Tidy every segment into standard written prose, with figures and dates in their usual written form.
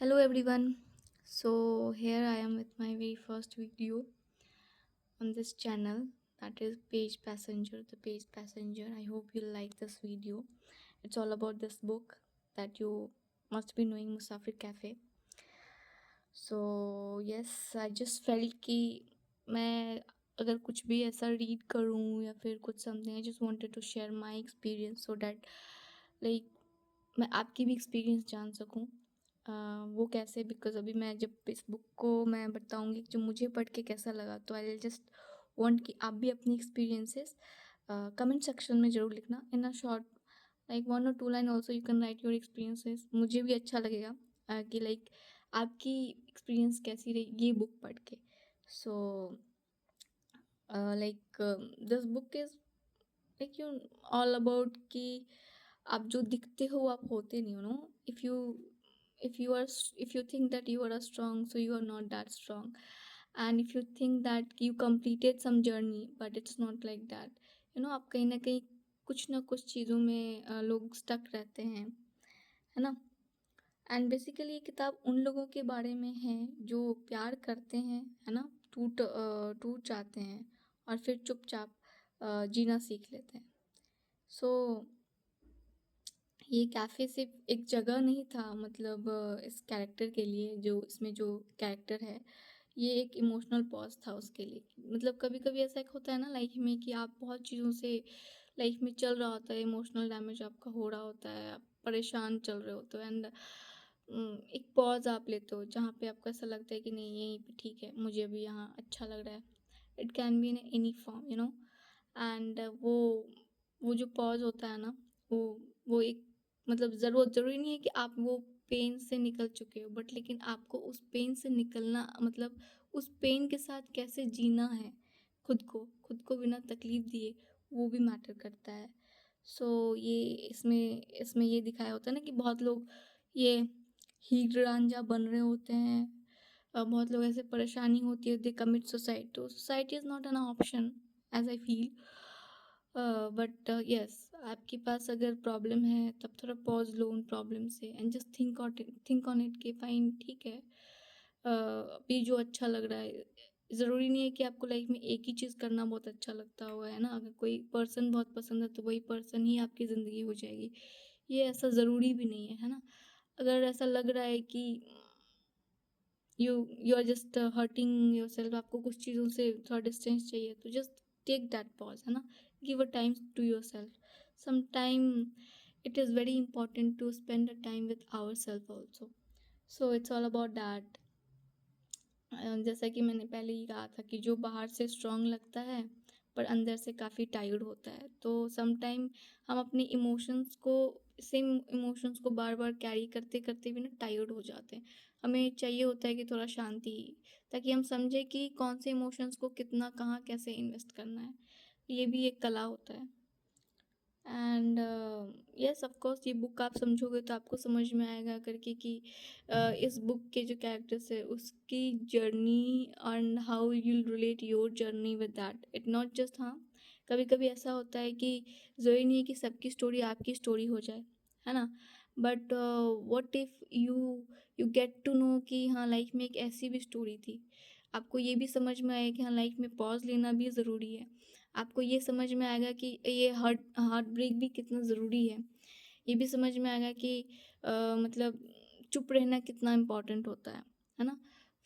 Hello everyone. So here I am with my very first video on this channel, that is Page Passenger, the Page Passenger. I hope you like this video. It's all about this book that you must be knowing, Musafir Cafe. So yes, I just felt कि मैं अगर कुछ भी ऐसा read करूँ या फिर कुछ something, I just wanted to share my experience so that like मैं आपकी भी एक्सपीरियंस जान सकूं। वो कैसे, बिकॉज अभी मैं जब इस बुक को मैं बताऊंगी जो मुझे पढ़ के कैसा लगा, तो आई जस्ट वांट कि आप भी अपनी एक्सपीरियंसेस कमेंट सेक्शन में ज़रूर लिखना in a short, like 1 or 2 line also you can write your experiences. मुझे भी अच्छा लगेगा कि लाइक आपकी एक्सपीरियंस कैसी रही ये बुक पढ़ के। So like this book is like you all about कि आप जो दिखते हो आप होते नहीं हो, no. If you if you are if you think that you are a strong, so you are not that strong. And if you think that you completed some journey, but it's not like that, आप कहीं ना कहीं कुछ ना कुछ चीज़ों में लोग स्टक रहते हैं, है ना। एंड बेसिकली ये किताब उन लोगों के बारे में है जो प्यार करते हैं, है ना, टूट जाते हैं और फिर चुपचाप जीना सीख लेते हैं। सो ये कैफ़े सिर्फ एक जगह नहीं था, मतलब इस कैरेक्टर के लिए, जो इसमें जो कैरेक्टर है, ये एक इमोशनल पॉज था उसके लिए। मतलब कभी कभी ऐसा एक होता है ना लाइफ में कि आप बहुत चीज़ों से लाइफ में चल रहा होता है, इमोशनल डैमेज आपका हो रहा होता है, आप परेशान चल रहे होते हो, एंड एक पॉज आप लेते हो जहाँ पे आपको ऐसा लगता है कि नहीं, यहीं पे ठीक है, मुझे अभी यहाँ अच्छा लग रहा है। It can be in any form, and वो जो पॉज होता है ना, वो वो एक, मतलब ज़रूरी नहीं है कि आप वो पेन से निकल चुके हो, बट लेकिन आपको उस पेन से निकलना, मतलब उस पेन के साथ कैसे जीना है, खुद को बिना तकलीफ दिए, वो भी मैटर करता है। सो ये इसमें ये दिखाया होता है ना कि बहुत लोग ये हीर रांझा बन रहे होते हैं। बहुत लोग ऐसे परेशानी होती है, दे कमिट सुसाइड, तो suicide is not an option as I feel. But yes, आपके पास अगर प्रॉब्लम है तब थोड़ा पॉज लो उन प्रॉब्लम से and just think on it कि फाइन, ठीक है, अभी जो अच्छा लग रहा है, ज़रूरी नहीं है कि आपको लाइफ में एक ही चीज़ करना बहुत अच्छा लगता हुआ, है ना। अगर कोई पर्सन बहुत पसंद है तो वही पर्सन ही आपकी ज़िंदगी हो जाएगी, ये ऐसा ज़रूरी भी नहीं है ना। अगर ऐसा लग रहा है कि you are just hurting yourself, आपको कुछ चीज़ों से थोड़ा डिस्टेंस चाहिए, तो जस्ट टेक दैट पॉज, है ना। Give a time to yourself some time. It is very important to spend a time with our self also. So it's all about that. जैसा कि मैंने पहले ही कहा था कि जो बाहर से स्ट्रांग लगता है पर अंदर से काफ़ी टायर्ड होता है, तो सम टाइम हम अपने इमोशंस को, सेम इमोशंस को बार बार कैरी करते करते भी ना टायर्ड हो जाते हैं। हमें चाहिए होता है कि थोड़ा शांति, ताकि हम समझें कि कौन से इमोशंस को कितना कहाँ कैसे इन्वेस्ट करना है। ये भी एक कला होता है। एंड यस, ऑफ कोर्स, ये बुक आप समझोगे तो आपको समझ में आएगा करके कि इस बुक के जो कैरेक्टर्स है उसकी journey and how you relate your journey with that, it not just, हाँ, कभी कभी ऐसा होता है कि ज़रूरी नहीं है कि सबकी स्टोरी आपकी स्टोरी हो जाए, है ना। But what if you you get to know कि हाँ, लाइफ में एक ऐसी भी स्टोरी थी। आपको ये भी समझ में आए कि हाँ, लाइफ में पॉज लेना भी ज़रूरी है। आपको ये समझ में आएगा कि ये हार्ट हार्ट ब्रेक भी कितना ज़रूरी है। ये भी समझ में आएगा कि मतलब चुप रहना कितना इम्पोर्टेंट होता है ना।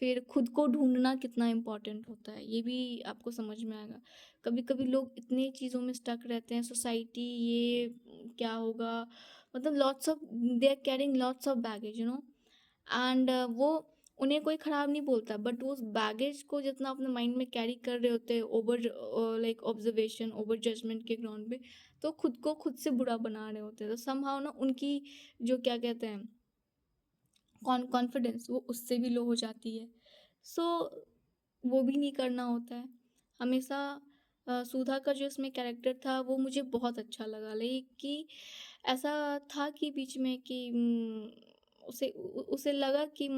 फिर खुद को ढूंढना कितना इम्पोर्टेंट होता है, ये भी आपको समझ में आएगा। कभी कभी लोग इतने चीज़ों में स्टक रहते हैं, सोसाइटी ये क्या होगा, मतलब lots of, they are carrying lots of baggage, and वो, उन्हें कोई ख़राब नहीं बोलता, बट उस बैगेज को जितना अपने माइंड में कैरी कर रहे होते हैं, over like observation, over judgement के ग्राउंड पे, तो खुद को खुद से बुरा बना रहे होते हैं। तो समहाउ ना उनकी जो क्या कहते हैं, कॉन्फिडेंस, वो उससे भी लो हो जाती है। सो वो भी नहीं करना होता है हमेशा। सुधा का जो इसमें कैरेक्टर था वो मुझे बहुत अच्छा लगा, लाइक कि ऐसा था कि बीच में कि उसे लगा कि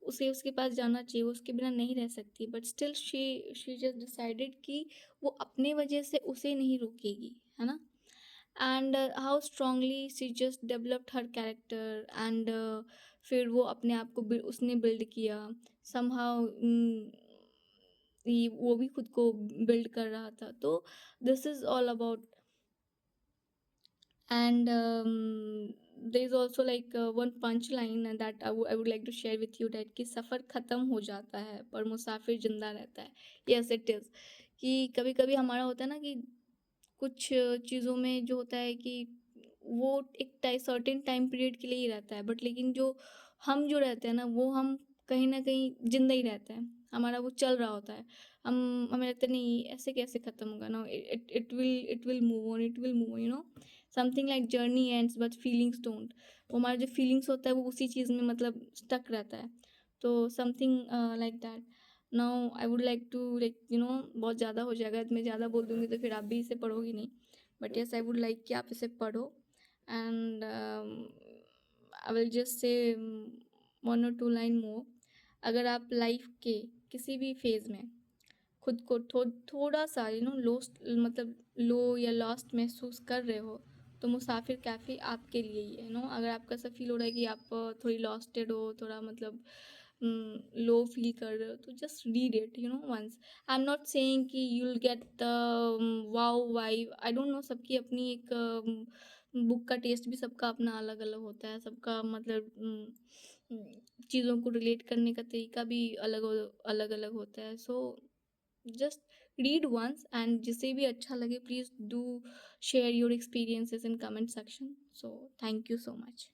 उसे उसके पास जाना चाहिए, वो उसके बिना नहीं रह सकती, but still she just decided कि वो अपने वजह से उसे नहीं रोकेगी, है ना। and how strongly she just developed her character, and फिर वो अपने आप को उसने बिल्ड किया समहाउ, वो भी खुद को बिल्ड कर रहा था। तो this is all about. And there is also like one punch line that I would like to share with you, that कि सफ़र ख़त्म हो जाता है पर मुसाफिर ज़िंदा रहता है। Yes it is। कि कभी कभी हमारा होता है ना कि कुछ चीज़ों में जो होता है कि वो एक सर्टेन टाइम पीरियड के लिए ही रहता है, बट लेकिन जो हम जो रहते हैं ना वो हम कहीं ना कहीं जिंदा ही रहते हैं, हमारा वो चल रहा होता है। हमें लगता है नहीं ऐसे कैसे ख़त्म होगा ना, it will move on, it will move on, something like journey ends but feelings don't. वो हमारा जो फीलिंग्स होता है वो उसी चीज़ में मतलब स्टक रहता है। तो something like that. Now I would like to like बहुत ज़्यादा हो जाएगा, मैं ज़्यादा बोल दूँगी तो फिर आप भी इसे पढ़ोगी नहीं। But yes I would like कि आप इसे पढ़ो। And I will just say 1 or 2 line मोर। अगर आप लाइफ के किसी भी फेज़ में खुद को थोड़ा सा लोस्ट मतलब लो या लॉस्ट महसूस कर रहे हो, तो मुसाफिर कैफ़े आपके लिए ही है। अगर आपको ऐसा फील हो रहा है कि आप थोड़ी लॉस्टेड हो, थोड़ा मतलब लो फील कर रहे हो, तो just read it once. I am not saying कि you will get the wow vibe, I don't know, सबकी अपनी एक बुक का टेस्ट भी सबका अपना अलग अलग होता है, सबका मतलब चीज़ों को रिलेट करने का तरीका भी अलग अलग अलग होता है। सो just read once, and जिसे भी अच्छा लगे please do share your experiences in comment section. So thank you so much.